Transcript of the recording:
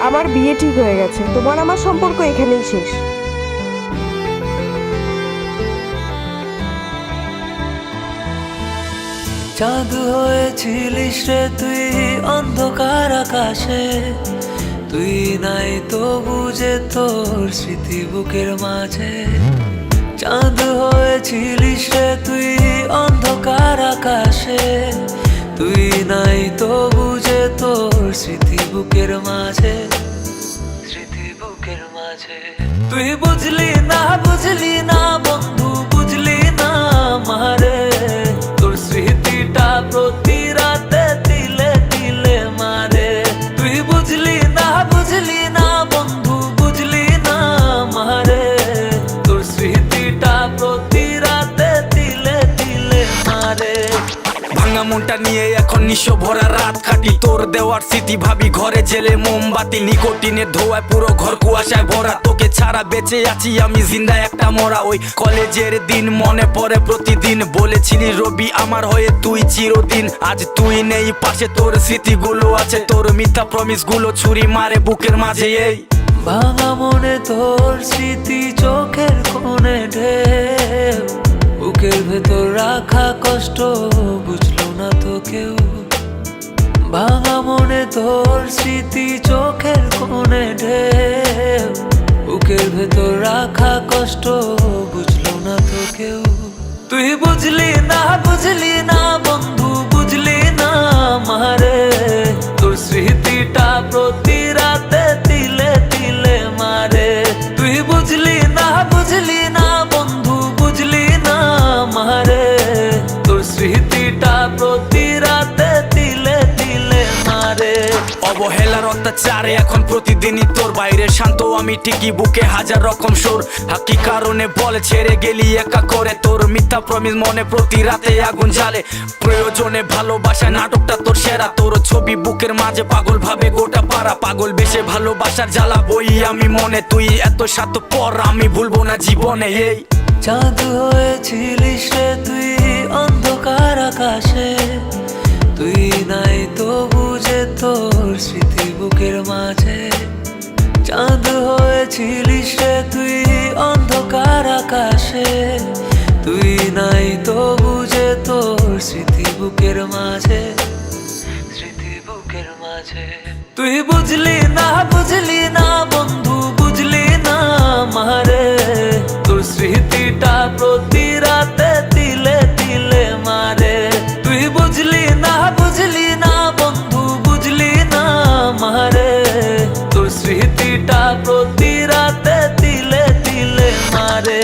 আমার বিয়ে ঠিক হয়ে গেছে, তোমার আমার সম্পর্ক এখানেই শেষ। চাঁদ হয়েছিলিস রে তুই অন্ধকার আকাশে, তুই নাই তো বুঝে তোর স্মৃতি বুকের মাঝে। চাঁদ হয়েছিলিস রে তুই অন্ধকার আকাশে, তুই নাই তো বুঝে তোর স্মৃতি বুকের মাঝে, স্মৃতি বুকের মাঝে। তুই বুঝলি না বন্ধু, বুঝলি না মারে, তোর স্মৃতিটা প্রতি রাতে তিলে তিলে মারে। তুই বুঝলি না বন্ধু, বুঝলি না মারে, তোর স্মৃতিটা প্রতি রাতে তিলে তিলে মারে। ভাঙা মনটা নিয়ে এখন নিঃস্ব ভরা রাত কাটি, তোর দেওয়ার স্মৃতি ভাবি ঘরে জেলে মোমবাতি, নিকোটিনের ধোঁয়ায় পুরো ঘর কুয়াশায় ভরা। তোকে ছাড়া বেঁচে আছি আমি জিন্দা একটা মরা। ওই কলেজের দিন মনে পড়ে প্রতিদিন, বলেছিলি রবি আমার হয়ে তুই চিরদিন। আজ তুই নেই পাশে, তোর স্মৃতিগুলো আছে, তোর মিথ্যা প্রমিস গুলো ছুরি মারে বুকের মাঝে। এই ভাঙা মনে তোর স্মৃতি চোখের কোণে ঢেউ, বুকের ভেতর রাখা কষ্ট বুঝলো না তো কেউ। ভাঙা মনে তোর স্মৃতি চোখের কোণে ঢেউ, বুকের ভেতর রাখা কষ্ট বুঝলো না তো কেউ। তুই বুঝলি না বন্ধু, বুঝলি না মারে, তোর স্মৃতিটা প্রতি রাতে তিলে তিলে মারে। তুই বুঝলি না বন্ধু, বুঝলি না মারে, তোর স্মৃতিটা প্রতি রাতে তিলে তিলে মারে। অবহেলার অত্যাচারে এখন প্রতিদিনই তোর বাইরে শান্ত আমি ঠিকই, বুকে হাজার রকম সুর। কি কারণে বলে ছেড়ে গেলি একা করে, তোর মিথ্যা প্রমিস মনে প্রতি রাতে আগুন জ্বালে। প্রয়োজনে ভালোবাসা নাটকটা তোর সেরা, তোর ছবি বুকের মাঝে পাগল ভাবে গোটা পাড়া। পাগল বেশে ভালোবাসার জ্বালা বই আমি মনে, তুই এত স্বার্থপর আমি ভুলবো না জীবনে। এই চাঁদ হয়েছিলিস রে তুই অন্ধকার আকাশে, তুই নাই তো বুঝে তোর স্মৃতি বুকের মাঝে। চাঁদ হয়েছিলিস রে তুই অন্ধকার আকাশে, তুই নাই তো বুঝে তোর স্মৃতি বুকের মাঝে, স্মৃতি বুকের মাঝে। তুই বুঝলি না বন্ধু, বুঝলি না মারে, তোর স্মৃতিটা প্রতি রাতে তিলে তিলে মারে। তুই বুঝলি না বন্ধু, বুঝলি না মারে, তোর স্মৃতিটা প্রতি রাতে তিলে তিলে মারে।